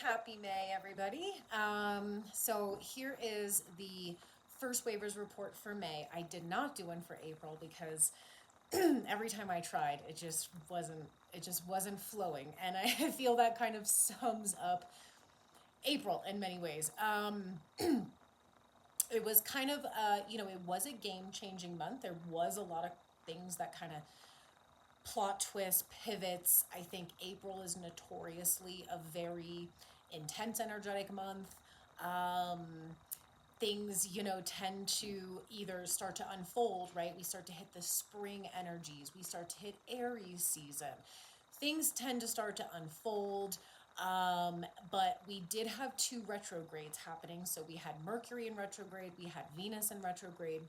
Happy May, everybody. So here is the first waivers report for May. I did not do one for April because every time I tried, it just wasn't flowing, and I feel that kind of sums up April in many ways. It was kind of it was a game-changing month. There was a lot of things that kind of plot twists, pivots. I think April is notoriously a very intense, energetic month. Things, tend to either start to unfold, right? We start to hit the spring energies, we start to hit Aries season. Things tend to start to unfold. But we did have two retrogrades happening. So we had Mercury in retrograde, we had Venus in retrograde.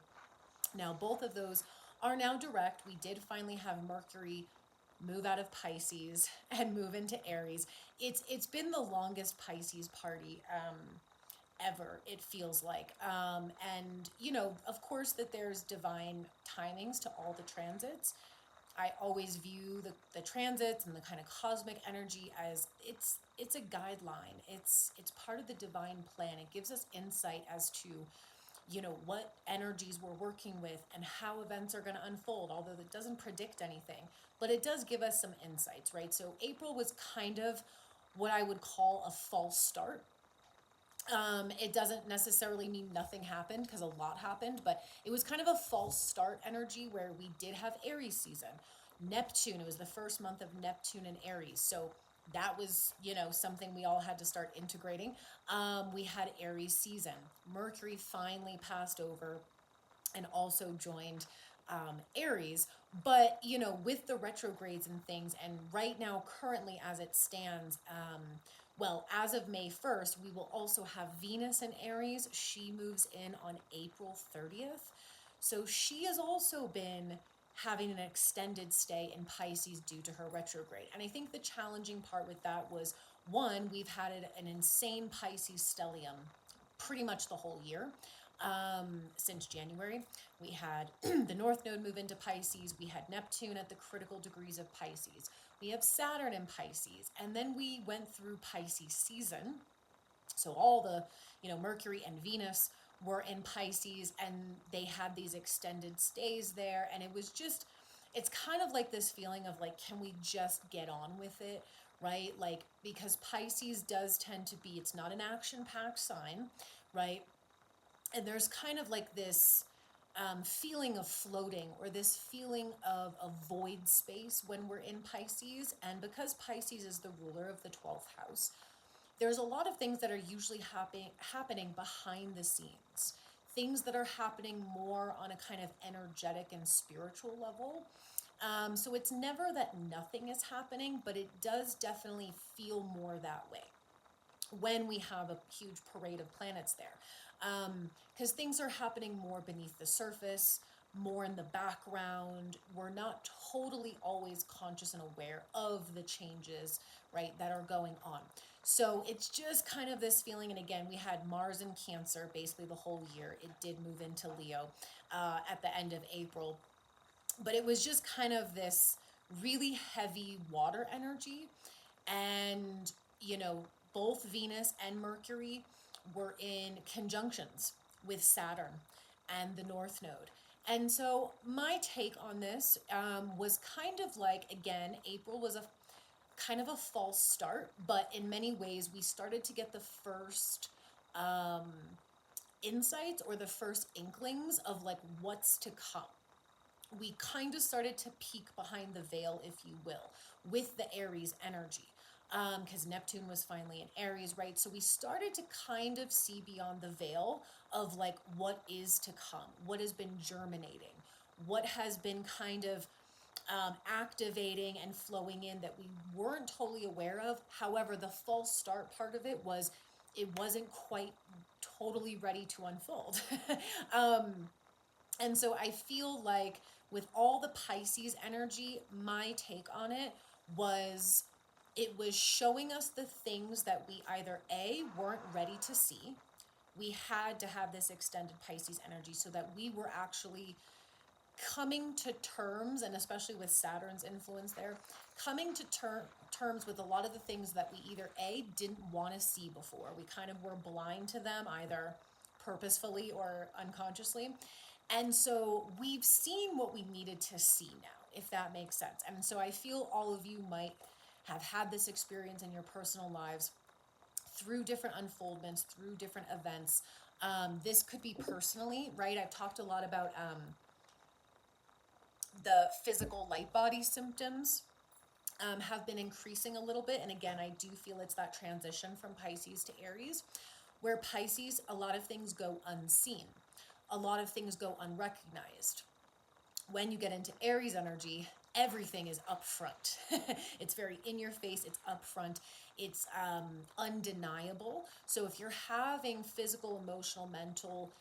Now, both of those are now direct. We did finally have Mercury move out of Pisces and move into Aries. It's been the longest Pisces party ever, it feels like. And of course, that there's divine timings to all the transits. I always view the transits and the kind of cosmic energy as it's a guideline. It's part of the divine plan. It gives us insight as to what energies we're working with and how events are going to unfold, although it doesn't predict anything, but it does give us some insights, right? So April was kind of what I would call a false start. It doesn't necessarily mean nothing happened, because a lot happened, but it was kind of a false start energy where we did have Aries season. Neptune, it was the first month of Neptune and Aries. So that was, something we all had to start integrating. We had Aries season. Mercury finally passed over and also joined Aries. But, with the retrogrades and things, and right now, currently as it stands, well, as of May 1st, we will also have Venus in Aries. She moves in on April 30th. So she has also been having an extended stay in Pisces due to her retrograde. And I think the challenging part with that was, one, we've had an insane Pisces stellium pretty much the whole year. Since January, we had the North Node move into Pisces. We had Neptune at the critical degrees of Pisces. We have Saturn in Pisces. And then we went through Pisces season. So all the, Mercury and Venus were in Pisces, and they had these extended stays there. And it's kind of like this feeling of like, can we just get on with it? Right? Like, because Pisces does tend to be, it's not an action-packed sign, right? And there's kind of like this feeling of floating, or this feeling of a void space when we're in Pisces. And because Pisces is the ruler of the 12th house, there's a lot of things that are usually happening behind the scenes, things that are happening more on a kind of energetic and spiritual level. So it's never that nothing is happening, but it does definitely feel more that way when we have a huge parade of planets there. Because things are happening more beneath the surface, more in the background. We're not totally always conscious and aware of the changes, right, that are going on. So it's just kind of this feeling. And again, we had Mars in Cancer basically the whole year. It did move into Leo at the end of April. But it was just kind of this really heavy water energy. And, both Venus and Mercury were in conjunctions with Saturn and the North Node. And so my take on this was kind of like, again, April was a kind of a false start, but in many ways we started to get the first insights, or the first inklings of like what's to come. We kind of started to peek behind the veil, if you will, with the Aries energy. Because Neptune was finally in Aries, right? So we started to kind of see beyond the veil of like what is to come, what has been germinating, what has been kind of activating and flowing in that we weren't totally aware of. However, the false start part of it was, it wasn't quite totally ready to unfold. And so I feel like with all the Pisces energy, my take on it was, it was showing us the things that we either A, weren't ready to see. We had to have this extended Pisces energy so that we were actually coming to terms, and especially with Saturn's influence there, coming to terms with a lot of the things that we either A, didn't want to see before. We kind of were blind to them, either purposefully or unconsciously. And so we've seen what we needed to see now, if that makes sense. And so I feel all of you might have had this experience in your personal lives through different unfoldments, through different events. This could be personally, right? I've talked a lot about the physical light body symptoms have been increasing a little bit. And again, I do feel it's that transition from Pisces to Aries, where Pisces, a lot of things go unseen. A lot of things go unrecognized. When you get into Aries energy, everything is upfront. It's very in your face, it's upfront, it's undeniable. So if you're having physical, emotional, mental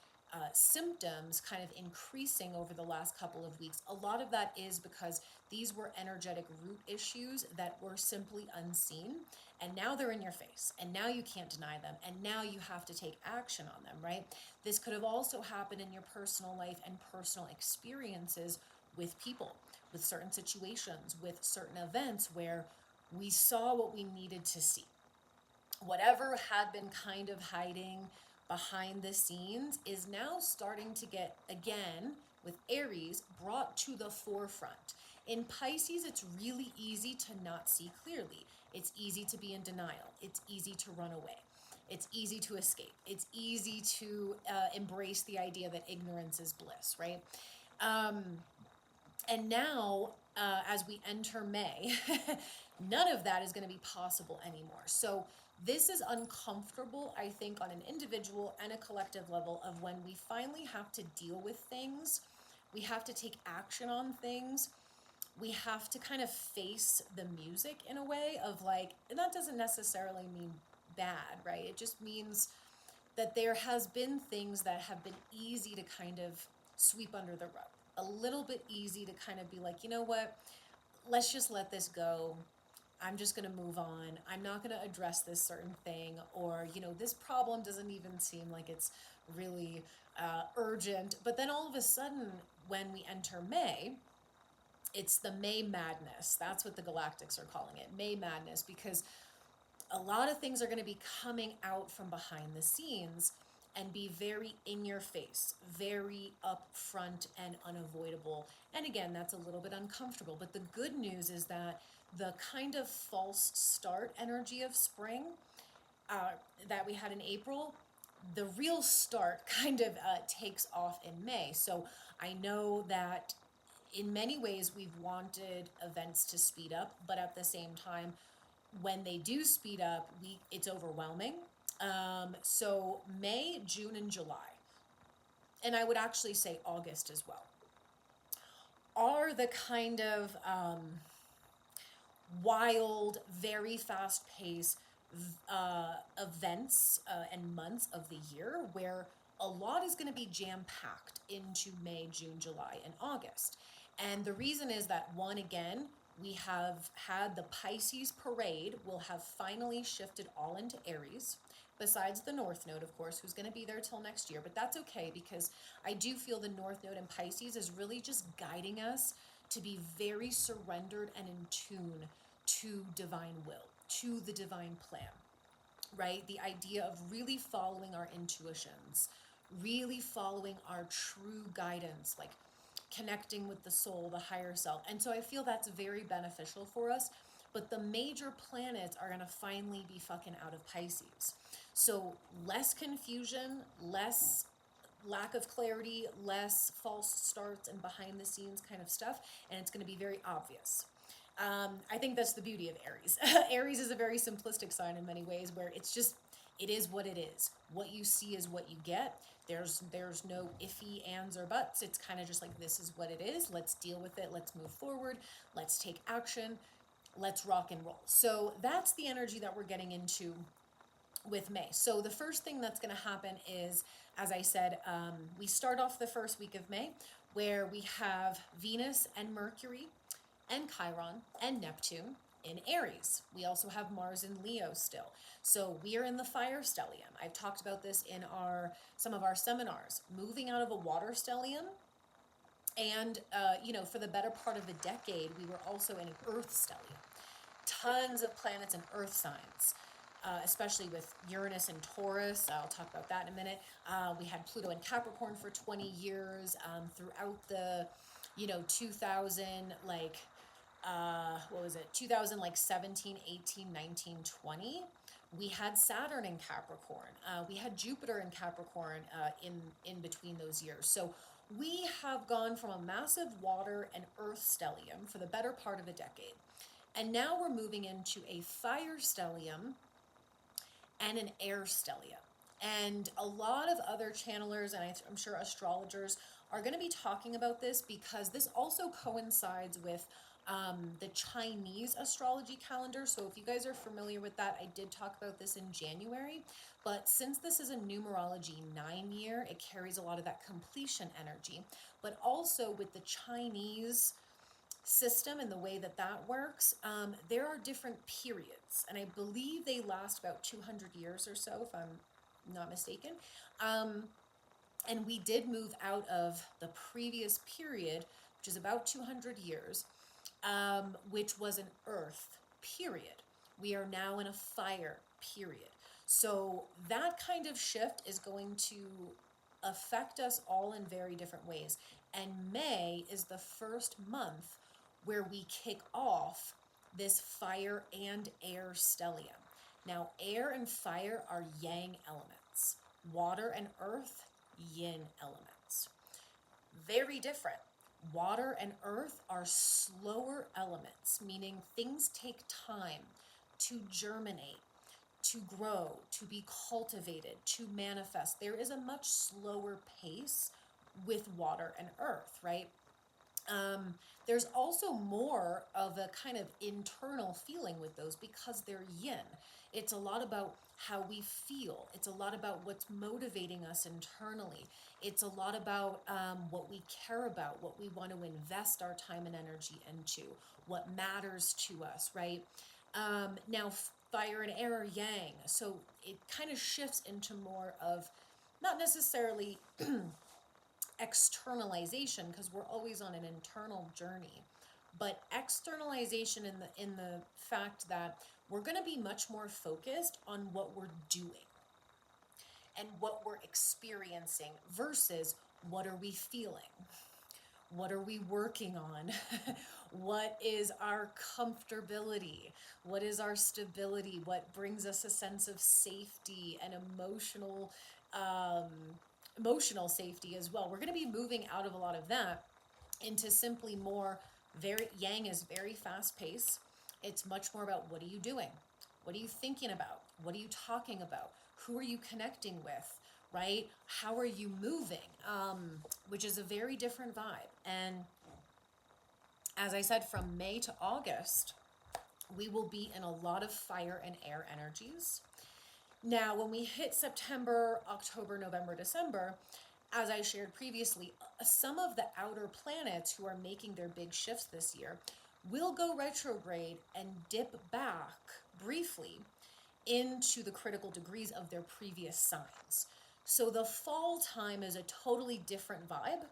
symptoms kind of increasing over the last couple of weeks, a lot of that is because these were energetic root issues that were simply unseen, and now they're in your face, and now you can't deny them, and now you have to take action on them, right? This could have also happened in your personal life and personal experiences with people, with certain situations, with certain events where we saw what we needed to see. Whatever had been kind of hiding behind the scenes is now starting to get, again, with Aries, brought to the forefront. In Pisces, it's really easy to not see clearly. It's easy to be in denial. It's easy to run away. It's easy to escape. It's easy to embrace the idea that ignorance is bliss, right? And now, as we enter May, none of that is going to be possible anymore. So this is uncomfortable, I think, on an individual and a collective level of when we finally have to deal with things. We have to take action on things. We have to kind of face the music in a way of like, and that doesn't necessarily mean bad, right? It just means that there has been things that have been easy to kind of sweep under the rug. A little bit easy to kind of be like, you know what, let's just let this go. I'm just going to move on. I'm not going to address this certain thing, or, you know, this problem doesn't even seem like it's really urgent. But then all of a sudden, when we enter May, it's the May madness. That's what the galactics are calling it, May madness, because a lot of things are going to be coming out from behind the scenes and be very in your face, very upfront and unavoidable. And again, that's a little bit uncomfortable. But the good news is that the kind of false start energy of spring that we had in April, the real start kind of takes off in May. So I know that in many ways we've wanted events to speed up, but at the same time, when they do speed up, it's overwhelming. So May, June, and July, and I would actually say August as well, are the kind of wild, very fast-paced events and months of the year where a lot is going to be jam-packed into May, June, July, and August. And the reason is that, one, again, we have had the Pisces parade will have finally shifted all into Aries, besides the North Node, of course, who's going to be there till next year. But that's okay, because I do feel the North Node in Pisces is really just guiding us to be very surrendered and in tune to divine will, to the divine plan, right? The idea of really following our intuitions, really following our true guidance, like connecting with the soul, the higher self. And so I feel that's very beneficial for us. But the major planets are going to finally be fucking out of Pisces. So less confusion, less lack of clarity, less false starts and behind the scenes kind of stuff. And it's going to be very obvious. I think that's the beauty of Aries. Aries is a very simplistic sign in many ways, where it's just, it is what it is. What you see is what you get. There's no iffy ands or buts. It's kind of just like, this is what it is. Let's deal with it. Let's move forward. Let's take action. Let's rock and roll. So that's the energy that we're getting into with May. So the first thing that's going to happen is, as I said, we start off the first week of May where we have Venus and Mercury and Chiron and Neptune in Aries. We also have Mars in Leo still. So we are in the fire stellium. I've talked about this in some of our seminars. Moving out of a water stellium And, for the better part of a decade, we were also in an Earth stellium. Tons of planets in Earth signs, especially with Uranus and Taurus. I'll talk about that in a minute. We had Pluto in Capricorn for 20 years. Throughout the, 2000, what was it, 2000, like 17, 18, 19, 20. We had Saturn in Capricorn. We had Jupiter in Capricorn in between those years. So we have gone from a massive water and earth stellium for the better part of a decade. And now we're moving into a fire stellium and an air stellium. And a lot of other channelers, and I'm sure astrologers, are going to be talking about this because this also coincides with the Chinese astrology calendar. So if you guys are familiar with that, I did talk about this in January. But since this is a numerology 9-year, it carries a lot of that completion energy. But also with the Chinese system and the way that that works, there are different periods, and I believe they last about 200 years or so, if I'm not mistaken. And we did move out of the previous period, which is about 200 years, which was an earth period. We are now in a fire period. So that kind of shift is going to affect us all in very different ways. And May is the first month where we kick off this fire and air stellium. Now, air and fire are yang elements. Water and earth, yin elements. Very different. Water and earth are slower elements, meaning things take time to germinate, to grow, to be cultivated, to manifest. There is a much slower pace with water and earth, right? There's also more of a kind of internal feeling with those because they're yin. It's a lot about how we feel. It's a lot about what's motivating us internally. It's a lot about what we care about, what we want to invest our time and energy into, what matters to us, right? Now, fire and air are yang, so it kind of shifts into more of not necessarily externalization, because we're always on an internal journey, but externalization in the fact that we're going to be much more focused on what we're doing and what we're experiencing versus what are we feeling, what are we working on, what is our comfortability, what is our stability, what brings us a sense of safety and emotional safety as well. We're going to be moving out of a lot of that into simply more yang is very fast paced. It's much more about what are you doing? What are you thinking about? What are you talking about? Who are you connecting with? Right? How are you moving? Which is a very different vibe. And as I said, from May to August, we will be in a lot of fire and air energies. Now, when we hit September, October, November, December, as I shared previously, some of the outer planets who are making their big shifts this year will go retrograde and dip back briefly into the critical degrees of their previous signs. So the fall time is a totally different vibe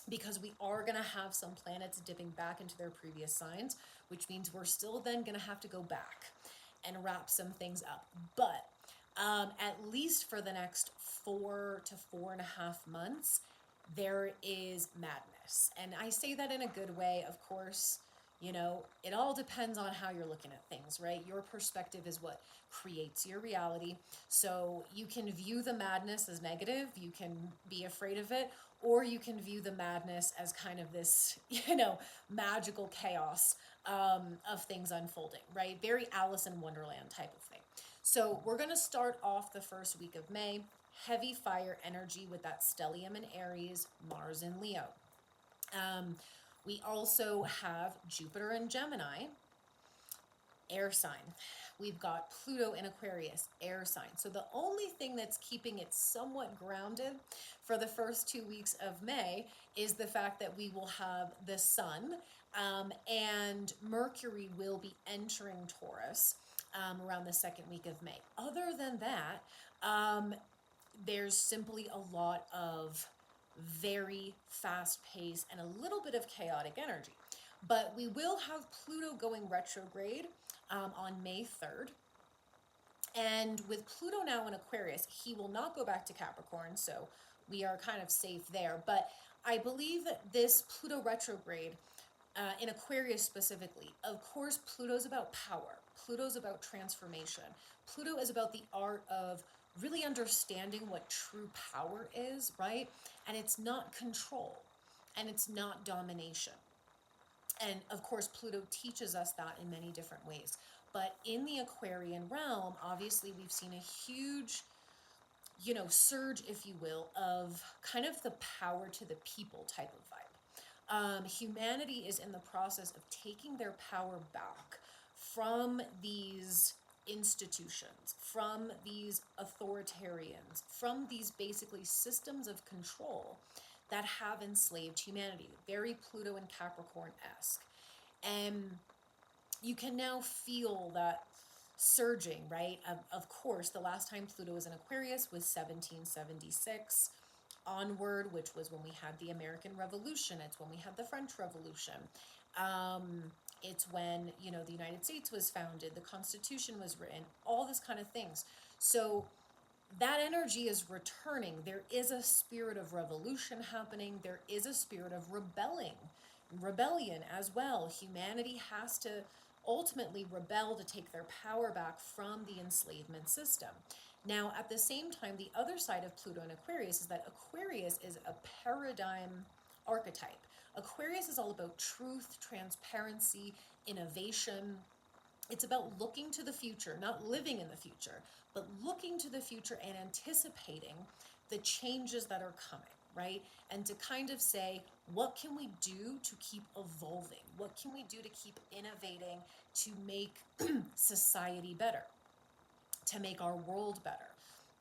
because we are going to have some planets dipping back into their previous signs, which means we're still then going to have to go back and wrap some things up. But at least for the next 4 to 4.5 months, there is madness. And I say that in a good way, of course. It all depends on how you're looking at things, right? Your perspective is what creates your reality. So you can view the madness as negative, you can be afraid of it, or you can view the madness as kind of this, magical chaos of things unfolding, right? Very Alice in Wonderland type of thing. So we're going to start off the first week of May, heavy fire energy with that stellium in Aries, Mars in Leo. We also have Jupiter in Gemini, air sign. We've got Pluto in Aquarius, air sign. So the only thing that's keeping it somewhat grounded for the first 2 weeks of May is the fact that we will have the sun and Mercury will be entering Taurus around the second week of May. Other than that, there's simply a lot of very fast pace and a little bit of chaotic energy. But we will have Pluto going retrograde on May 3rd. And with Pluto now in Aquarius, he will not go back to Capricorn, so we are kind of safe there. But I believe that this Pluto retrograde, in Aquarius specifically, of course, Pluto's about power. Pluto's about transformation. Pluto is about the art of really understanding what true power is, right? And it's not control, and it's not domination. And of course, Pluto teaches us that in many different ways. But in the Aquarian realm, obviously, we've seen a huge, surge, if you will, of kind of the power to the people type of vibe. Humanity is in the process of taking their power back from these institutions, from these authoritarians, from these basically systems of control that have enslaved humanity, very Pluto and Capricorn-esque. And you can now feel that surging, right? Of course, the last time Pluto was in Aquarius was 1776 onward, which was when we had the American Revolution. It's when we had the French Revolution. It's when, the United States was founded, the Constitution was written, all this kind of things. So that energy is returning. There is a spirit of revolution happening. There is a spirit of rebellion as well. Humanity has to ultimately rebel to take their power back from the enslavement system. Now, at the same time, the other side of Pluto and Aquarius is that Aquarius is a paradigm archetype. Aquarius is all about truth, transparency, innovation. It's about looking to the future, not living in the future, but looking to the future and anticipating the changes that are coming, right? And to kind of say, what can we do to keep evolving? What can we do to keep innovating to make society better, to make our world better?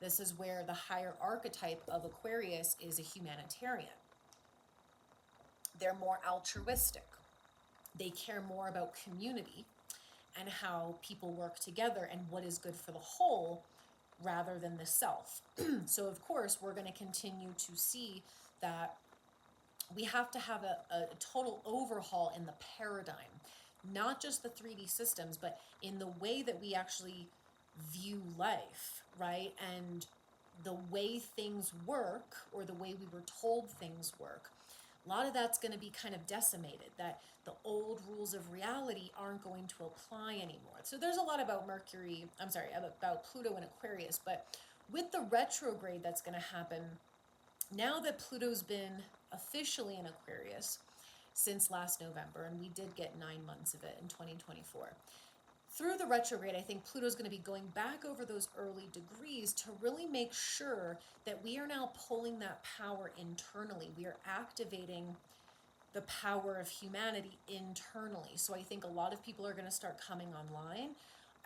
This is where the higher archetype of Aquarius is a humanitarian. They're more altruistic. They care more about community and how people work together and what is good for the whole rather than the self. So of course, we're going to continue to see that we have to have a total overhaul in the paradigm, not just the 3D systems, but in the way that we actually view life, right? And the way things work, or the way we were told things work. A lot of that's going to be kind of decimated, that the old rules of reality aren't going to apply anymore. So there's a lot about about Pluto and Aquarius, but with the retrograde that's going to happen, now that Pluto's been officially in Aquarius since last November, and we did get 9 months of it in 2024, through the retrograde, I think Pluto's going to be going back over those early degrees to really make sure that we are now pulling that power internally. We are activating the power of humanity internally. So I think a lot of people are going to start coming online.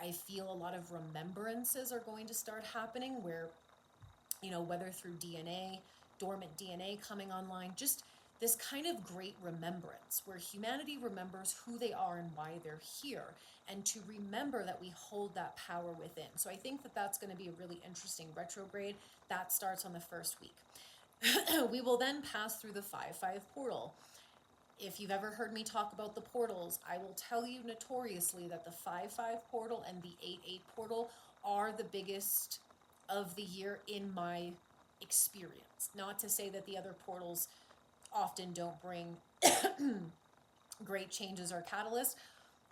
I feel a lot of remembrances are going to start happening where, whether through DNA, dormant DNA coming online, just this kind of great remembrance where humanity remembers who they are and why they're here, and to remember that we hold that power within. So I think that that's going to be a really interesting retrograde. That starts on the first week. We will then pass through the 5-5 portal. If you've ever heard me talk about the portals, I will tell you notoriously that the 5-5 portal and the 8-8 portal are the biggest of the year in my experience. Not to say that the other portals often don't bring great changes or catalysts,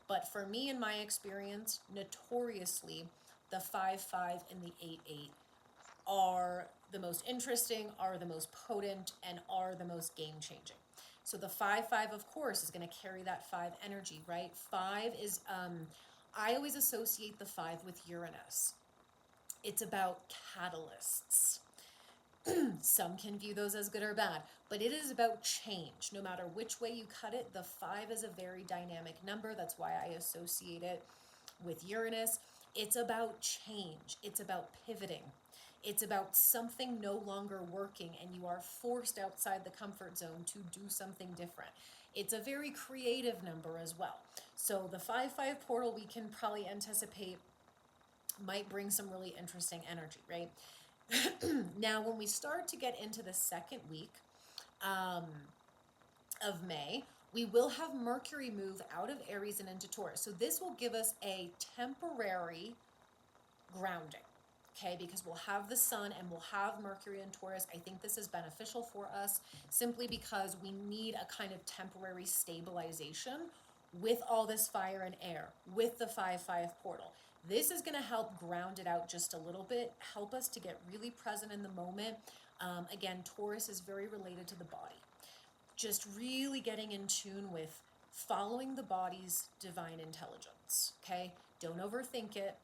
but for me, in my experience, notoriously, the 5-5 and the 8-8 are the most interesting, are the most potent, and are the most game-changing. So the 5-5, of course, is going to carry that 5 energy, right? 5 is, I always associate the 5 with Uranus. It's about catalysts. Some can view those as good or bad, but it is about change. No matter which way you cut it, the 5 is a very dynamic number. That's why I associate it with Uranus. It's about change. It's about pivoting. It's about something no longer working and you are forced outside the comfort zone to do something different. It's a very creative number as well. So the 5-5 portal, we can probably anticipate, might bring some really interesting energy, right? Now, when we start to get into the second week, of May, we will have Mercury move out of Aries and into Taurus. So this will give us a temporary grounding, okay? Because we'll have the sun and we'll have Mercury in Taurus. I think this is beneficial for us simply because we need a kind of temporary stabilization with all this fire and air, with the 5-5 portal. This is going to help ground it out just a little bit, help us to get really present in the moment. Again, Taurus is very related to the body. Just really getting in tune with following the body's divine intelligence, okay? Don't overthink it.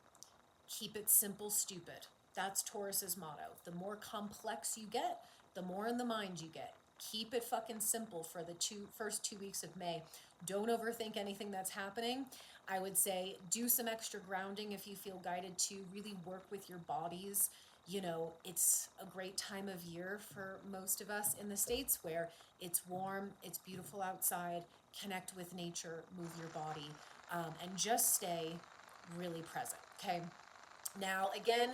Keep it simple, stupid. That's Taurus's motto. The more complex you get, the more in the mind you get. Keep it fucking simple for the first 2 weeks of May. Don't overthink anything that's happening. I would say do some extra grounding if you feel guided to. Really work with your bodies. You know, it's a great time of year for most of us in the States where it's warm, it's beautiful outside. Connect with nature, move your body, and just stay really present, okay? Now, again,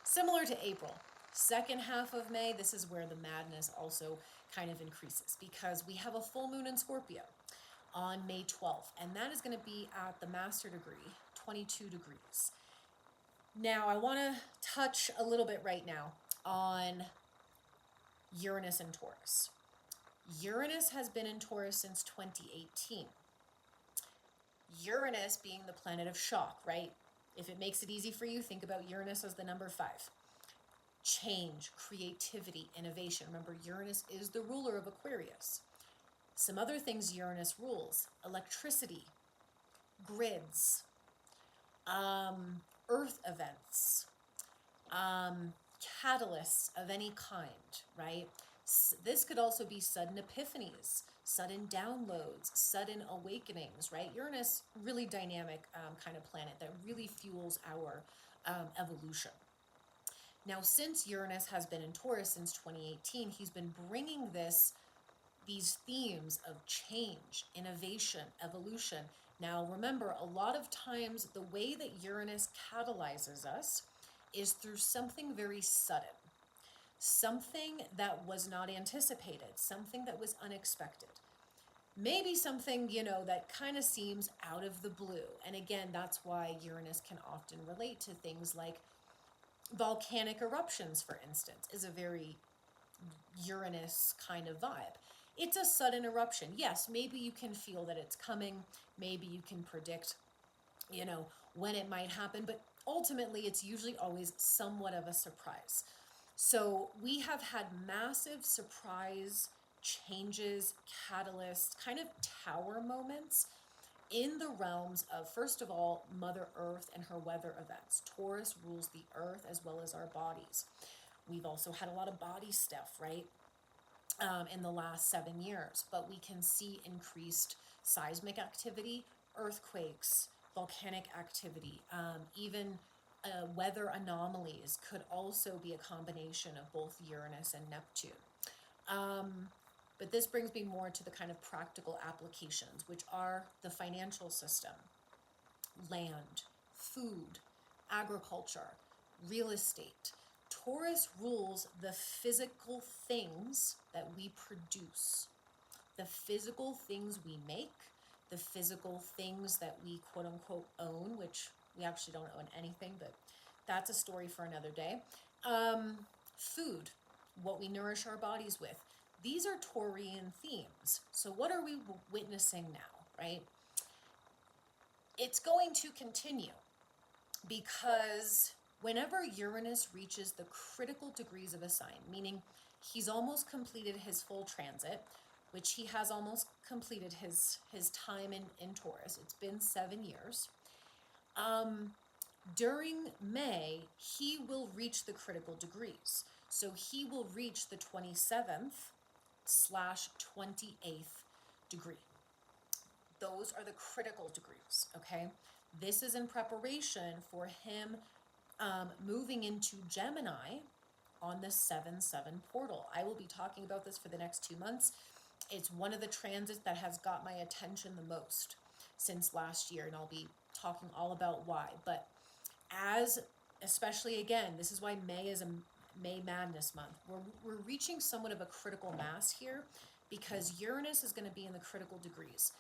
similar to April, second half of May, this is where the madness also kind of increases because we have a full moon in Scorpio on May 12th, and that is going to be at the master degree, 22 degrees. Now, I want to touch a little bit right now on Uranus and Taurus. Uranus has been in Taurus since 2018. Uranus being the planet of shock, right? If it makes it easy for you, think about Uranus as the number 5. Change, creativity, innovation. Remember, Uranus is the ruler of Aquarius. Some other things Uranus rules: electricity, grids, earth events, catalysts of any kind, right? This could also be sudden epiphanies, sudden downloads, sudden awakenings, right? Uranus, really dynamic kind of planet that really fuels our evolution. Now, since Uranus has been in Taurus since 2018, he's been bringing these themes of change, innovation, evolution. Now, remember, a lot of times the way that Uranus catalyzes us is through something very sudden, something that was not anticipated, something that was unexpected. Maybe something, that kind of seems out of the blue. And again, that's why Uranus can often relate to things like volcanic eruptions, for instance, is a very Uranus kind of vibe. It's a sudden eruption. Yes, maybe you can feel that it's coming. Maybe you can predict, when it might happen. But ultimately, it's usually always somewhat of a surprise. So we have had massive surprise changes, catalysts, kind of tower moments in the realms of, first of all, Mother Earth and her weather events. Taurus rules the earth as well as our bodies. We've also had a lot of body stuff, right, in the last 7 years. But we can see increased seismic activity, earthquakes, volcanic activity, even weather anomalies could also be a combination of both Uranus and Neptune. But this brings me more to the kind of practical applications, which are the financial system, land, food, agriculture, real estate. Taurus rules the physical things that we produce, the physical things we make, the physical things that we quote unquote own, which we actually don't own anything, but that's a story for another day. Food, what we nourish our bodies with. These are Taurian themes. So what are we witnessing now, right? It's going to continue because whenever Uranus reaches the critical degrees of a sign, meaning he's almost completed his full transit, which he has almost completed his time in Taurus. It's been 7 years. During May, he will reach the critical degrees. So he will reach the 27th/28th degree. Those are the critical degrees, okay? This is in preparation for him moving into Gemini on the 7-7 portal. I will be talking about this for the next 2 months. It's one of the transits that has got my attention the most since last year, and I'll be talking all about why. But especially again, this is why May is May Madness month. We're reaching somewhat of a critical mass here because Uranus is going to be in the critical degrees.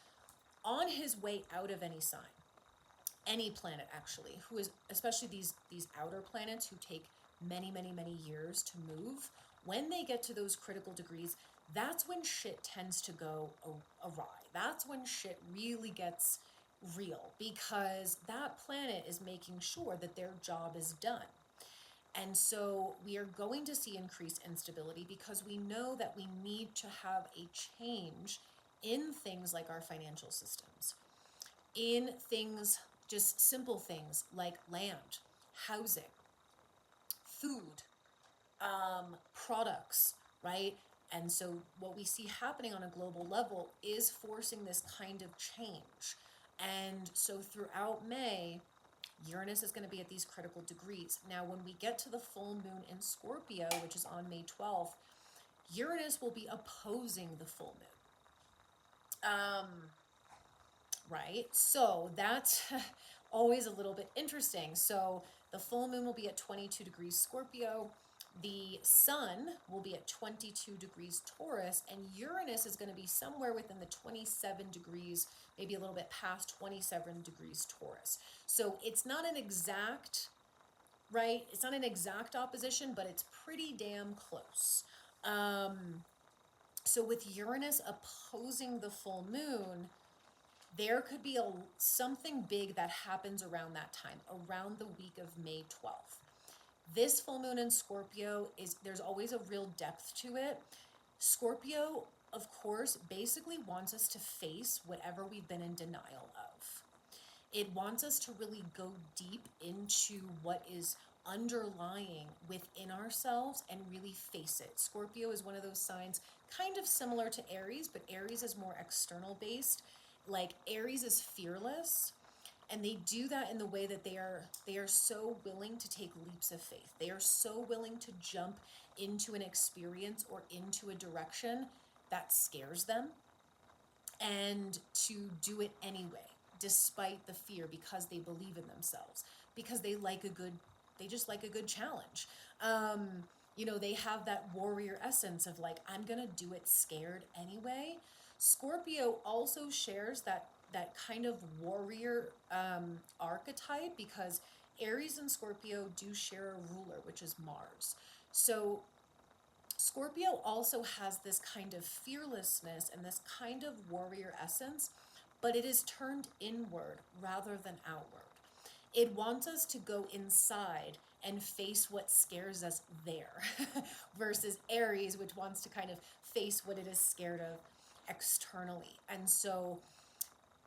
On his way out of any sign, any planet actually, who is, especially these outer planets who take many, many, many years to move, when they get to those critical degrees, that's when shit tends to go awry. That's when shit really gets real, because that planet is making sure that their job is done. And so we are going to see increased instability because we know that we need to have a change in things like our financial systems, in things, just simple things like land, housing, food, products, right? And so what we see happening on a global level is forcing this kind of change. And so throughout May, Uranus is going to be at these critical degrees. Now, when we get to the full moon in Scorpio, which is on May 12th, Uranus will be opposing the full moon. Right? So that's always a little bit interesting. So the full moon will be at 22 degrees Scorpio. The sun will be at 22 degrees Taurus, and Uranus is going to be somewhere within the 27 degrees, maybe a little bit past 27 degrees Taurus. So it's not an exact, right? It's not an exact opposition, but it's pretty damn close. So with Uranus opposing the full moon, there could be something big that happens around that time, around the week of May 12th. This full moon in Scorpio there's always a real depth to it. Scorpio, of course, basically wants us to face whatever we've been in denial of. It wants us to really go deep into what is underlying within ourselves and really face it. Scorpio is one of those signs kind of similar to Aries, but Aries is more external based. Like Aries is fearless, and they do that in the way that they are so willing to take leaps of faith. They are so willing to jump into an experience or into a direction that scares them, and to do it anyway, despite the fear, because they believe in themselves, because they just like a good challenge. They have that warrior essence of like, I'm gonna do it scared anyway. Scorpio also shares that kind of warrior archetype, because Aries and Scorpio do share a ruler, which is Mars. So Scorpio also has this kind of fearlessness and this kind of warrior essence, but it is turned inward rather than outward. It wants us to go inside and face what scares us there versus Aries, which wants to kind of face what it is scared of externally. And so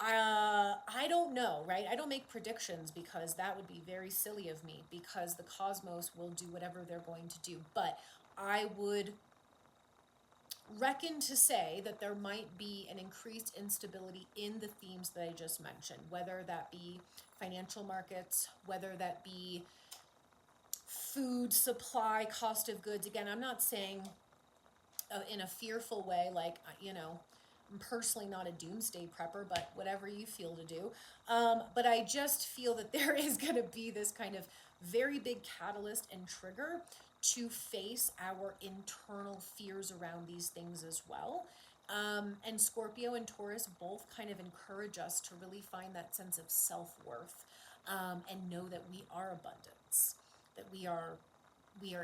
I don't know, right? I don't make predictions because that would be very silly of me, because the cosmos will do whatever they're going to do. But I would reckon to say that there might be an increased instability in the themes that I just mentioned, whether that be financial markets, whether that be food supply, cost of goods. Again, I'm not saying in a fearful way, like, I'm personally not a doomsday prepper, but whatever you feel to do. But I just feel that there is going to be this kind of very big catalyst and trigger to face our internal fears around these things as well. And Scorpio and Taurus both kind of encourage us to really find that sense of self-worth, and know that we are abundance, that we are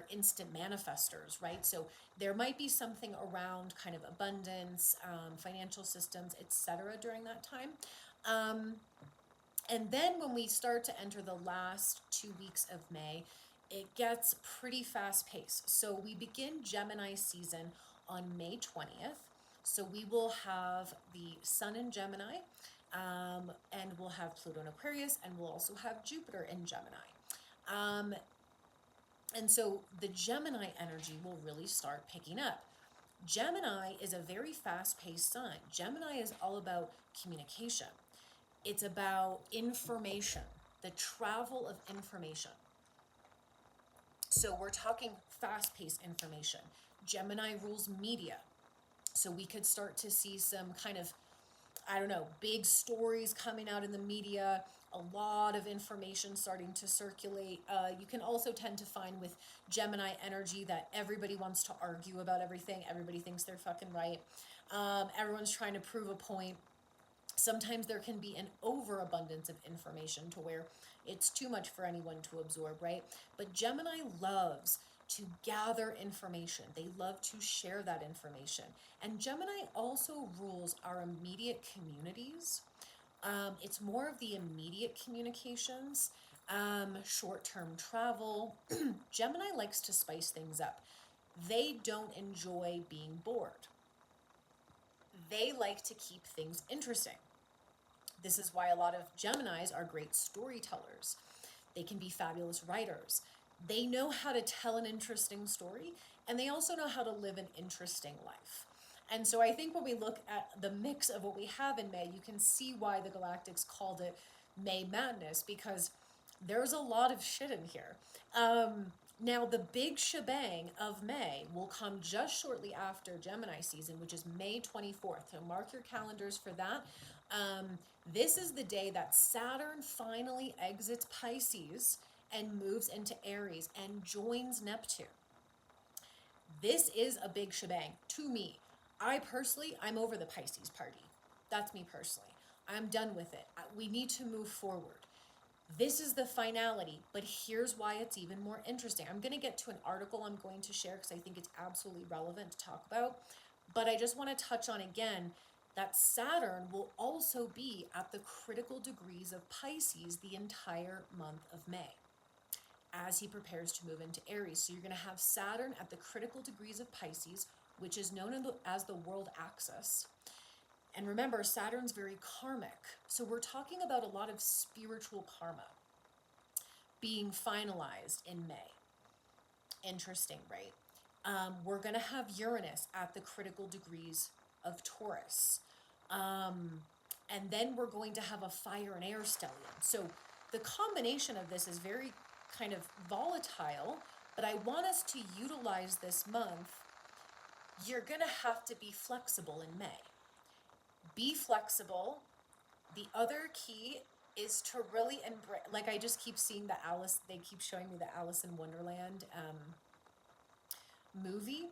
instant manifestors, right? So there might be something around kind of abundance, financial systems, etc. during that time. And then when we start to enter the last 2 weeks of May, it gets pretty fast paced. So we begin Gemini season on May 20th. So we will have the Sun in Gemini, and we'll have Pluto in Aquarius, and we'll also have Jupiter in Gemini. And so the Gemini energy will really start picking up. Gemini is a very fast-paced sign. Gemini is all about communication. It's about information, the travel of information. So we're talking fast-paced information. Gemini rules media. So we could start to see some kind of, big stories coming out in the media, a lot of information starting to circulate. You can also tend to find with Gemini energy that everybody wants to argue about everything. Everybody thinks they're fucking right. Everyone's trying to prove a point. Sometimes there can be an overabundance of information to where it's too much for anyone to absorb, right? But Gemini loves to gather information. They love to share that information. And Gemini also rules our immediate communities. It's more of the immediate communications, short-term travel. Gemini likes to spice things up. They don't enjoy being bored. They like to keep things interesting. This is why a lot of Geminis are great storytellers. They can be fabulous writers. They know how to tell an interesting story, and they also know how to live an interesting life. And so I think when we look at the mix of what we have in May, you can see why the Galactics called it May Madness, because there's a lot of shit in here. Now, the big shebang of May will come just shortly after Gemini season, which is May 24th. So mark your calendars for that. This is the day that Saturn finally exits Pisces and moves into Aries and joins Neptune. This is a big shebang to me. I'm over the Pisces party. That's me personally. I'm done with it. We need to move forward. This is the finality, but here's why it's even more interesting. I'm going to get to an article I'm going to share because I think it's absolutely relevant to talk about. But I just want to touch on again that Saturn will also be at the critical degrees of Pisces the entire month of May as he prepares to move into Aries. So you're going to have Saturn at the critical degrees of Pisces, which is known as the world axis. And remember, Saturn's very karmic. So we're talking about a lot of spiritual karma being finalized in May. Interesting, right? We're going to have Uranus at the critical degrees of Taurus. And then we're going to have a fire and air stellium. So the combination of this is very kind of volatile, but I want us to utilize this month. You're going to have to be flexible in May. Be flexible. The other key is to really embrace, like I just keep seeing they keep showing me the Alice in Wonderland movie,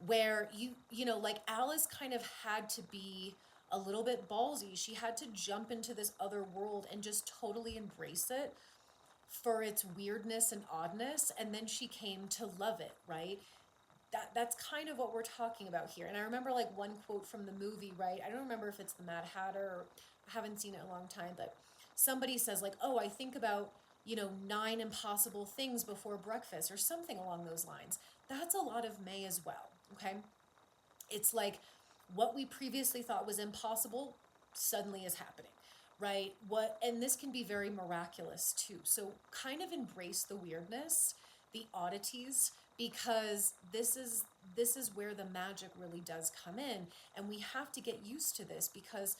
where you know, like Alice kind of had to be a little bit ballsy. She had to jump into this other world and just totally embrace it for its weirdness and oddness, and then she came to love it, right? That's kind of what we're talking about here. And I remember like one quote from the movie, right? I don't remember if it's the Mad Hatter, or I haven't seen it in a long time, but somebody says like, oh, I think about, 9 impossible things before breakfast or something along those lines. That's a lot of May as well, okay? It's like what we previously thought was impossible suddenly is happening, right? And this can be very miraculous too. So kind of embrace the weirdness, the oddities, because this is where the magic really does come in, and we have to get used to this because,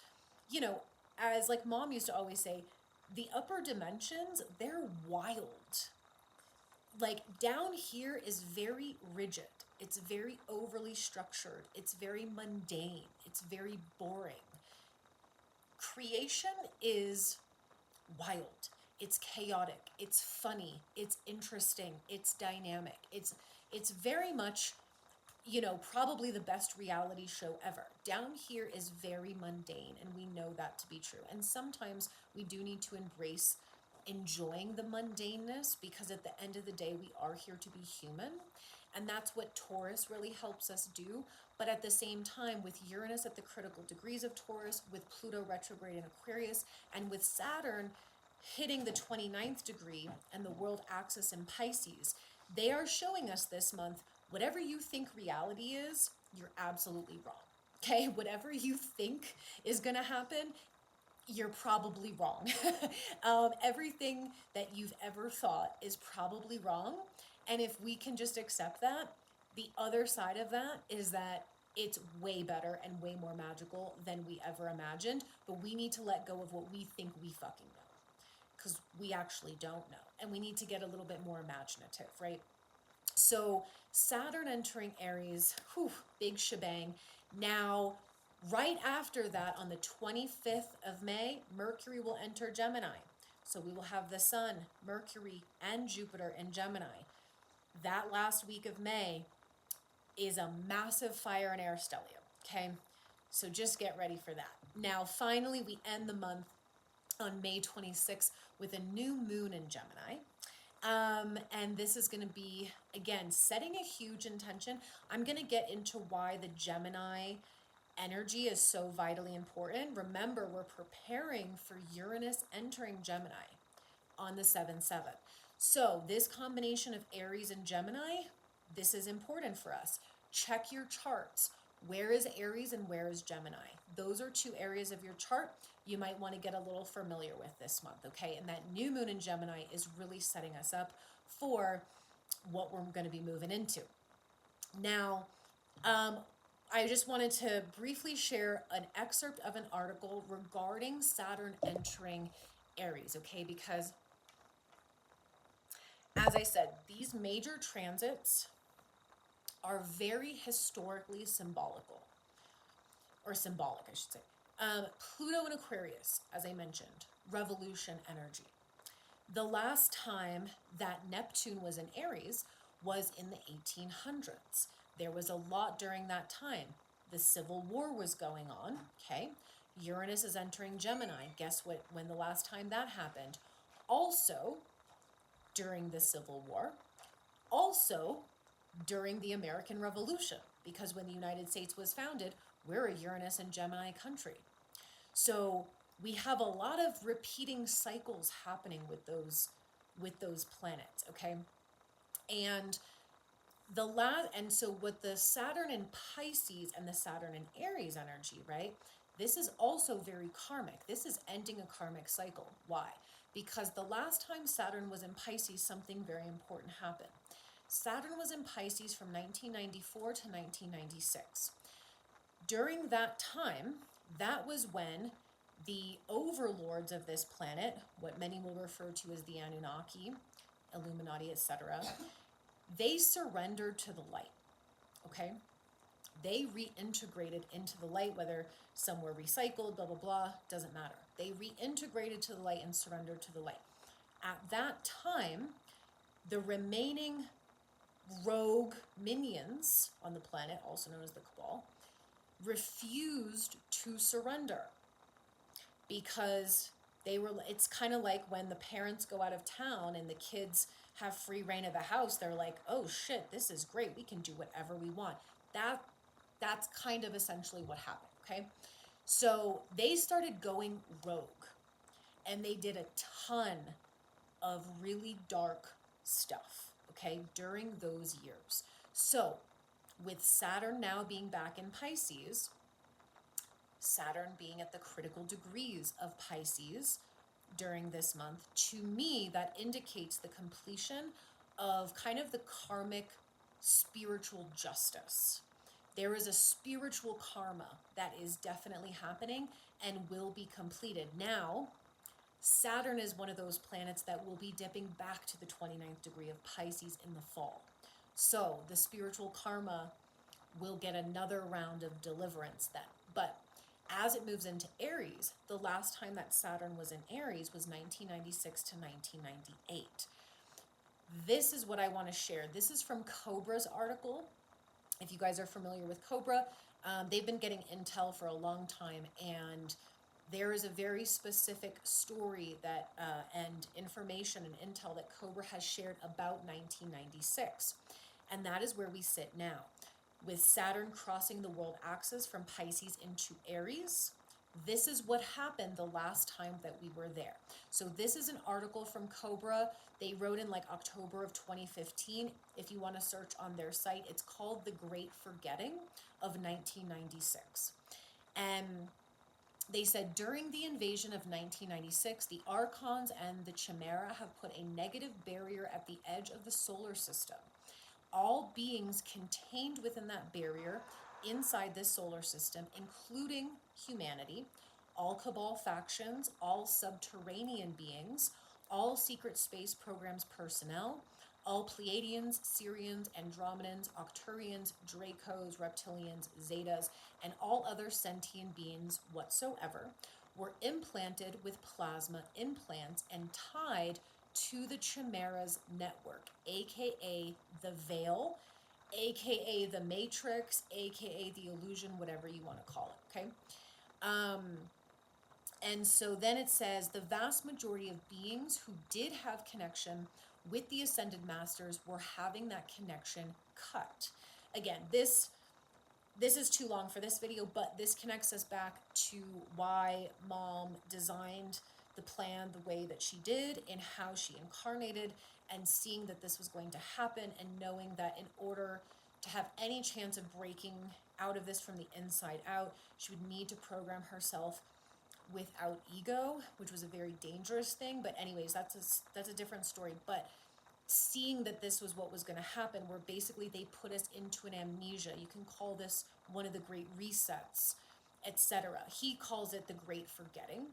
as like mom used to always say, the upper dimensions, they're wild. Like down here is very rigid. It's very overly structured. It's very mundane. It's very boring. Creation is wild. It's chaotic. It's funny. It's interesting. It's dynamic. It's very much, probably the best reality show ever. Down here is very mundane, and we know that to be true. And sometimes we do need to embrace enjoying the mundaneness, because at the end of the day, we are here to be human. And that's what Taurus really helps us do. But at the same time, with Uranus at the critical degrees of Taurus, with Pluto retrograde in Aquarius, and with Saturn hitting the 29th degree and the world axis in Pisces, they are showing us this month, whatever you think reality is, you're absolutely wrong. Okay? Whatever you think is going to happen, you're probably wrong. Everything that you've ever thought is probably wrong. And if we can just accept that, the other side of that is that it's way better and way more magical than we ever imagined. But we need to let go of what we think we fucking know, because we actually don't know. And we need to get a little bit more imaginative, right? So Saturn entering Aries, big shebang. Now, right after that, on the 25th of May, Mercury will enter Gemini. So we will have the Sun, Mercury, and Jupiter in Gemini. That last week of May is a massive fire and air stellium, okay? So just get ready for that. Now, finally, we end the month on May 26th with a new moon in Gemini. And this is going to be, again, setting a huge intention. I'm going to get into why the Gemini energy is so vitally important. Remember, we're preparing for Uranus entering Gemini on the 7-7. So this combination of Aries and Gemini, this is important for us. Check your charts. Where is Aries and where is Gemini? Those are two areas of your chart you might want to get a little familiar with this month, okay? And that new moon in Gemini is really setting us up for what we're going to be moving into. Now, I just wanted to briefly share an excerpt of an article regarding Saturn entering Aries, okay? Because, as I said, these major transits are very historically symbolic, I should say. Pluto in Aquarius, as I mentioned, revolution energy. The last time that Neptune was in Aries was in the 1800s. There was a lot during that time. The Civil War was going on, okay? Uranus is entering Gemini. Guess what? When the last time that happened? Also during the Civil War. Also during the American Revolution, because when the United States was founded, we're a Uranus and Gemini country. So we have a lot of repeating cycles happening with those planets, okay? And so with the Saturn in Pisces and the Saturn in Aries energy, right? This is also very karmic. This is ending a karmic cycle. Why? Because the last time Saturn was in Pisces, something very important happened. Saturn was in Pisces from 1994 to 1996. During that time, that was when the overlords of this planet, what many will refer to as the Anunnaki, Illuminati, etc., they surrendered to the light, okay? They reintegrated into the light, whether some were recycled, blah, blah, blah, doesn't matter. They reintegrated to the light and surrendered to the light. At that time, the remaining rogue minions on the planet, also known as the Cabal, refused to surrender because it's kind of like when the parents go out of town and the kids have free reign of the house. They're like, oh shit, this is great, we can do whatever we want. That's kind of essentially what happened, okay? So they started going rogue, and they did a ton of really dark stuff, okay, during those years. So with Saturn now being back in Pisces, Saturn being at the critical degrees of Pisces during this month, to me, that indicates the completion of kind of the karmic spiritual justice. There is a spiritual karma that is definitely happening and will be completed. Now, Saturn is one of those planets that will be dipping back to the 29th degree of Pisces in the fall. So the spiritual karma will get another round of deliverance then. But as it moves into Aries, the last time that Saturn was in Aries was 1996 to 1998. This is what I want to share. This is from Cobra's article. If you guys are familiar with Cobra, they've been getting intel for a long time, and there is a very specific story that and information and intel that Cobra has shared about 1996. And that is where we sit now. With Saturn crossing the world axis from Pisces into Aries, this is what happened the last time that we were there. So this is an article from Cobra. They wrote in like October of 2015. If you want to search on their site, it's called The Great Forgetting of 1996. And they said, during the invasion of 1996, the Archons and the Chimera have put a negative barrier at the edge of the solar system. All beings contained within that barrier inside this solar system, including humanity, all Cabal factions, all subterranean beings, all secret space programs personnel, all Pleiadians, Sirians, Andromedans, Arcturians, Dracos, Reptilians, Zetas, and all other sentient beings whatsoever, were implanted with plasma implants and tied to the chimera's network, aka the veil, aka the matrix, aka the illusion, whatever you want to call it, okay? And so then it says the vast majority of beings who did have connection with the ascended masters were having that connection cut. Again, this is too long for this video, but this connects us back to why mom designed the plan the way that she did and how she incarnated, and seeing that this was going to happen and knowing that in order to have any chance of breaking out of this from the inside out, she would need to program herself without ego, which was a very dangerous thing. But anyways, that's a different story. But seeing that this was what was going to happen, where basically they put us into an amnesia. You can call this one of the great resets, etc. He calls it the great forgetting,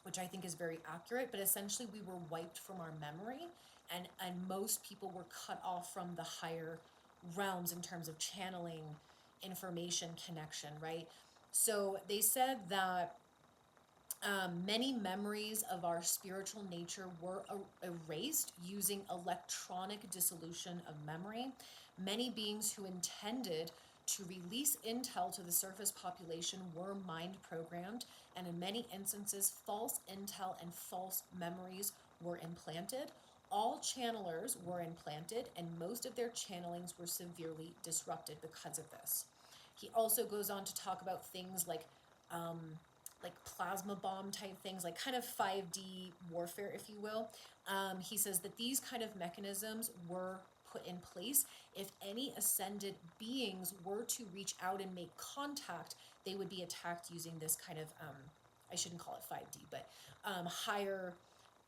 which I think is very accurate. But essentially we were wiped from our memory, and most people were cut off from the higher realms in terms of channeling information connection, right? So they said that many memories of our spiritual nature were erased using electronic dissolution of memory. Many beings who intended to release intel to the surface population were mind programmed, and in many instances, false intel and false memories were implanted. All channelers were implanted, and most of their channelings were severely disrupted because of this. He also goes on to talk about things like plasma bomb type things, like kind of 5D warfare, if you will. He says that these kind of mechanisms were put in place. If any ascended beings were to reach out and make contact, they would be attacked using this kind of, I shouldn't call it 5D, but higher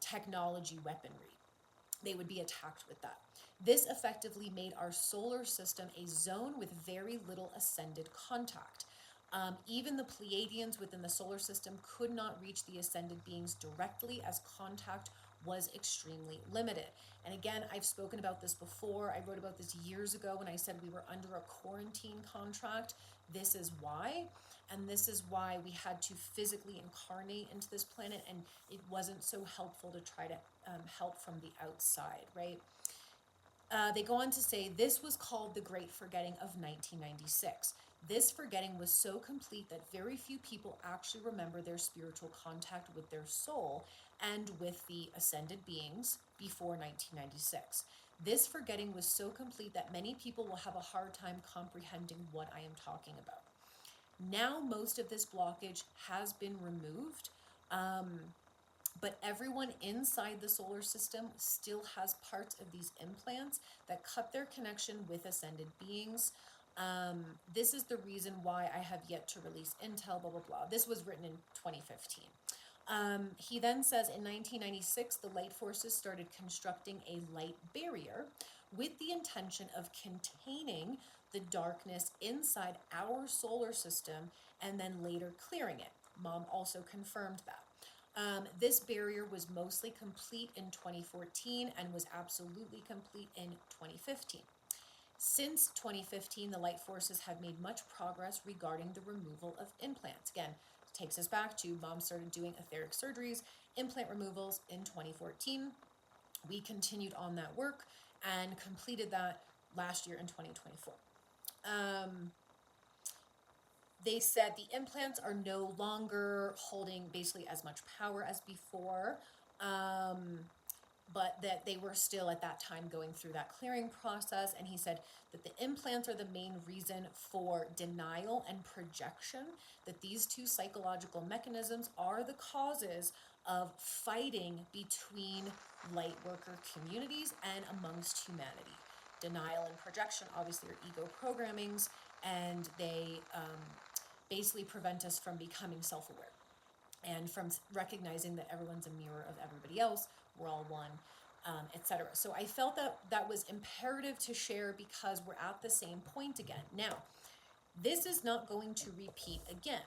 technology weaponry. They would be attacked with that. This effectively made our solar system a zone with very little ascended contact. Even the Pleiadians within the solar system could not reach the ascended beings directly, as contact was extremely limited. And again, I've spoken about this before. I wrote about this years ago when I said we were under a quarantine contract. This is why. And this is why we had to physically incarnate into this planet, and it wasn't so helpful to try to help from the outside, right? They go on to say this was called the Great Forgetting of 1996. This forgetting was so complete that very few people actually remember their spiritual contact with their soul and with the ascended beings before 1996. This forgetting was so complete that many people will have a hard time comprehending what I am talking about. Now most of this blockage has been removed, but everyone inside the solar system still has parts of these implants that cut their connection with ascended beings. This is the reason why I have yet to release intel, blah, blah, blah. This was written in 2015. He then says in 1996, the light forces started constructing a light barrier with the intention of containing the darkness inside our solar system and then later clearing it. Mom also confirmed that. This barrier was mostly complete in 2014 and was absolutely complete in 2015. Since 2015, the light forces have made much progress regarding the removal of implants. Again, takes us back to mom started doing etheric surgeries, implant removals in 2014. We continued on that work and completed that last year in 2024. They said the implants are no longer holding basically as much power as before, but that they were still at that time going through that clearing process. And he said that the implants are the main reason for denial and projection, that these two psychological mechanisms are the causes of fighting between light worker communities and amongst humanity. Denial and projection obviously are ego programmings, and they basically prevent us from becoming self-aware and from recognizing that everyone's a mirror of everybody else, we're all one, etc. So I felt that that was imperative to share because we're at the same point again. Now, this is not going to repeat again.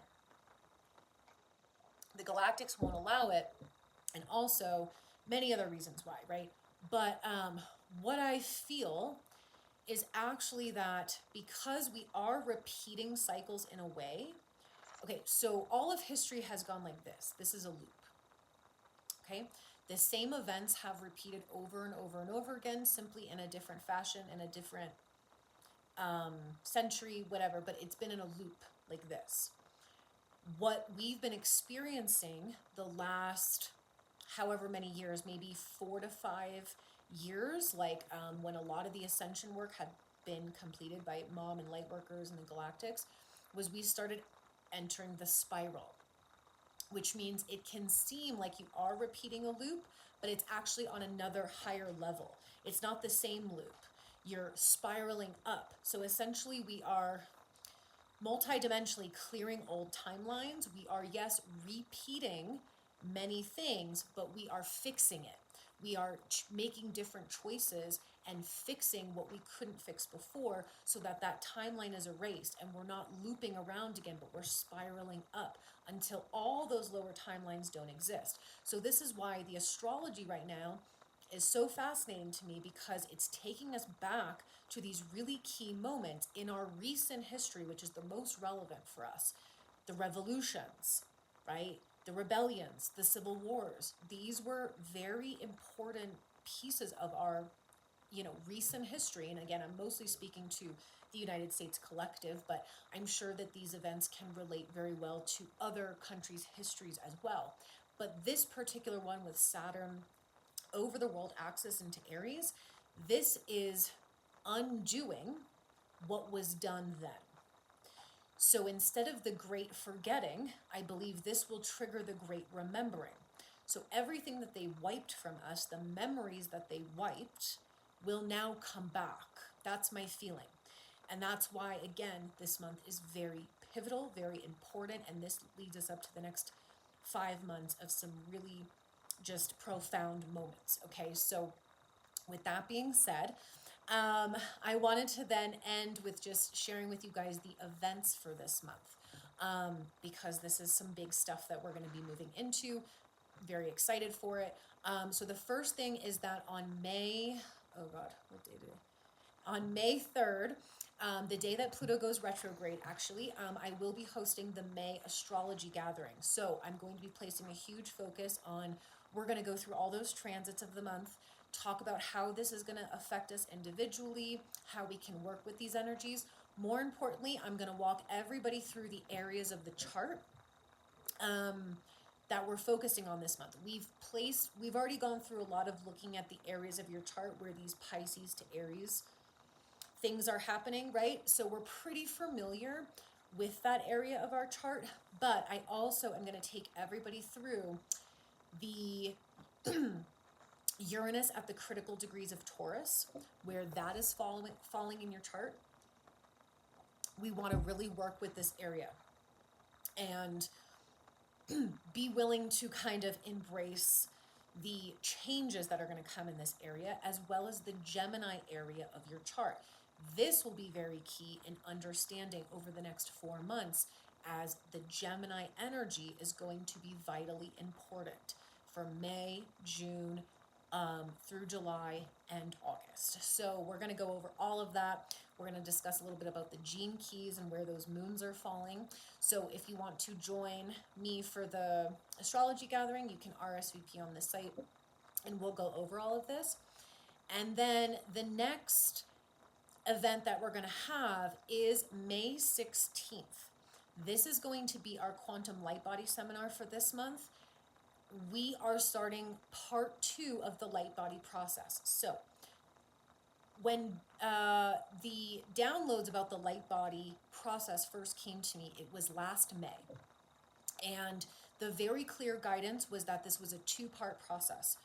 The galactics won't allow it, and also many other reasons why, right? But what I feel is actually that because we are repeating cycles in a way, Okay, so all of history has gone like this. This is a loop. Okay, the same events have repeated over and over and over again, simply in a different fashion, in a different century, whatever, but it's been in a loop like this. What we've been experiencing the last however many years, maybe 4 to 5 years, like when a lot of the ascension work had been completed by mom and light workers and the galactics, was we started entering the spiral, which means it can seem like you are repeating a loop, but it's actually on another higher level. It's not the same loop. You're spiraling up. So essentially, we are multidimensionally clearing old timelines. We are, yes, repeating many things, but we are fixing it. We are making different choices and fixing what we couldn't fix before, so that that timeline is erased and we're not looping around again, but we're spiraling up until all those lower timelines don't exist. So this is why the astrology right now is so fascinating to me, because it's taking us back to these really key moments in our recent history, which is the most relevant for us. The revolutions, right? The rebellions, the civil wars. These were very important pieces of our, recent history. And again, I'm mostly speaking to the United States collective, but I'm sure that these events can relate very well to other countries' histories as well. But this particular one with Saturn over the world axis into Aries, this is undoing what was done then. So instead of the great forgetting, I believe this will trigger the great remembering. So everything that they wiped from us, the memories that they wiped, will now come back. That's my feeling. And that's why, again, this month is very pivotal, very important, and this leads us up to the next 5 months of some really just profound moments. Okay, so with that being said, I wanted to then end with just sharing with you guys the events for this month, because this is some big stuff that we're going to be moving into. Very excited for it. So the first thing is that on May, oh God, what day did it? On May 3rd, the day that Pluto goes retrograde, actually, I will be hosting the May astrology gathering. So I'm going to be placing a huge focus on, we're going to go through all those transits of the month, talk about how this is going to affect us individually, how we can work with these energies. More importantly, I'm going to walk everybody through the areas of the chart that we're focusing on this month. We've already gone through a lot of looking at the areas of your chart where these Pisces to Aries things are happening, right? So we're pretty familiar with that area of our chart, but I also am going to take everybody through the Uranus at the critical degrees of Taurus, where that is falling in your chart. We want to really work with this area and be willing to kind of embrace the changes that are going to come in this area, as well as the Gemini area of your chart. This will be very key in understanding over the next 4 months, as the Gemini energy is going to be vitally important for May, June, through July and August. So we're going to go over all of that. We're going to discuss a little bit about the gene keys and where those moons are falling. So if you want to join me for the astrology gathering, you can RSVP on the site and we'll go over all of this. And then the next event that we're going to have is May 16th. This is going to be our quantum light body seminar for this month. We are starting part 2 of the light body process. So when the downloads about the light body process first came to me, it was last May. And the very clear guidance was that this was a 2-part process.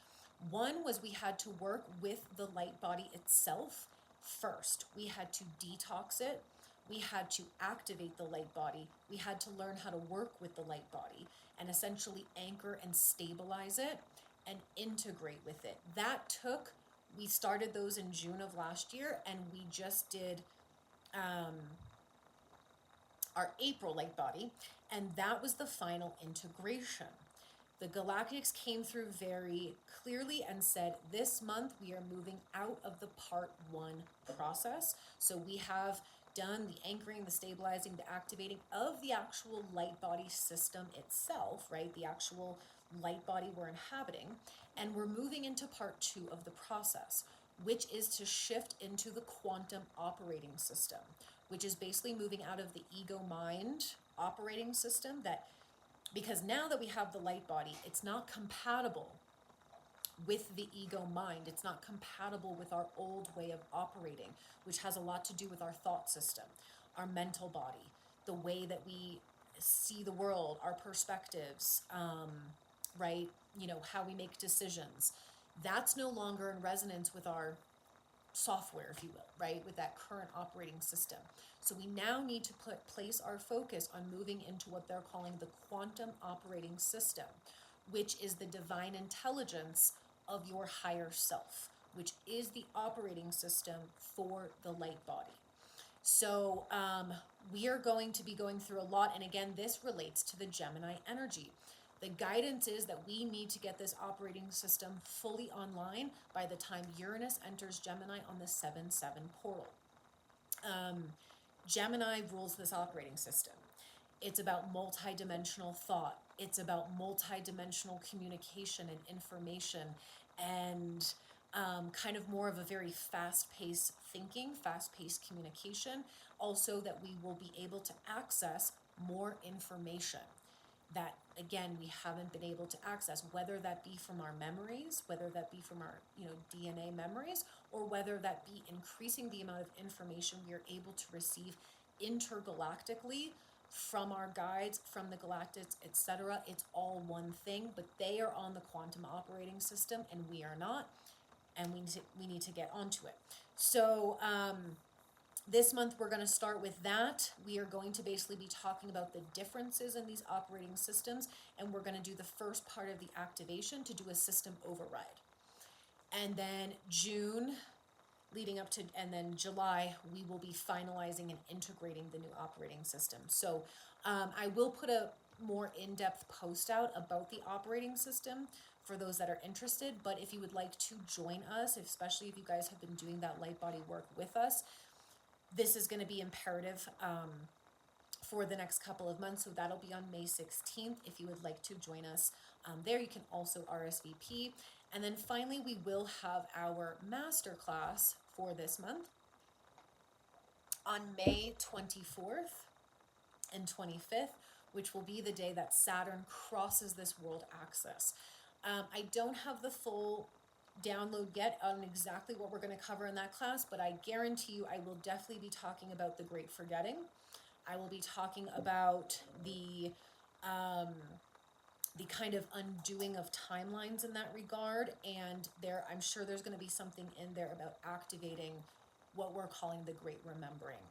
One was we had to work with the light body itself first. We had to detox it. We had to activate the light body. We had to learn how to work with the light body and essentially anchor and stabilize it and integrate with it. We started those in June of last year, and we just did our April light body, and that was the final integration. The galactics came through very clearly and said, this month we are moving out of the part 1 process. So we have done the anchoring, the stabilizing, the activating of the actual light body system itself, right? The actual light body we're inhabiting. And we're moving into part 2 of the process, which is to shift into the quantum operating system, which is basically moving out of the ego mind operating system, that because now that we have the light body, it's not compatible with the ego mind. It's not compatible with our old way of operating, which has a lot to do with our thought system, our mental body, the way that we see the world, our perspectives, right? You know, how we make decisions. That's no longer in resonance with our software, if you will, right? With that current operating system. So we now need to place our focus on moving into what they're calling the quantum operating system, which is the divine intelligence of your higher self, which is the operating system for the light body. So we are going to be going through a lot. And again, this relates to the Gemini energy. The guidance is that we need to get this operating system fully online by the time Uranus enters Gemini on the 7-7 portal. Gemini rules this operating system. It's about multi-dimensional thought. It's about multi-dimensional communication and information, and kind of more of a very fast-paced thinking, fast-paced communication. Also that we will be able to access more information that, again, we haven't been able to access, whether that be from our memories, whether that be from our, DNA memories, or whether that be increasing the amount of information we are able to receive intergalactically from our guides, from the galactics, etc. It's all one thing, but they are on the quantum operating system and we are not, and we need to get onto it. So this month we're going to start with that. We are going to basically be talking about the differences in these operating systems, and we're going to do the first part of the activation to do a system override. And then June, leading up to, and then July, we will be finalizing and integrating the new operating system. So I will put a more in-depth post out about the operating system for those that are interested. But if you would like to join us, especially if you guys have been doing that light body work with us, this is going to be imperative for the next couple of months. So that'll be on May 16th. If you would like to join us there, you can also RSVP. And then finally, we will have our masterclass for this month on May 24th and 25th, which will be the day that Saturn crosses this world axis. I don't have the full download yet on exactly what we're going to cover in that class, but I guarantee you I will definitely be talking about the Great Forgetting. I will be talking about the kind of undoing of timelines in that regard, and I'm sure there's going to be something in there about activating what we're calling the Great Remembering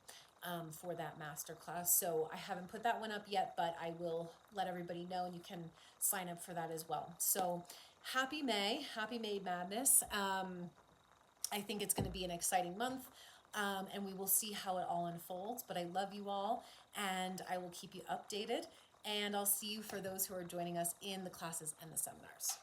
for that masterclass. So I haven't put that one up yet, but I will let everybody know, and you can sign up for that as well. So happy May Madness. I think it's going to be an exciting month, and we will see how it all unfolds. But I love you all, and I will keep you updated. And I'll see you for those who are joining us in the classes and the seminars.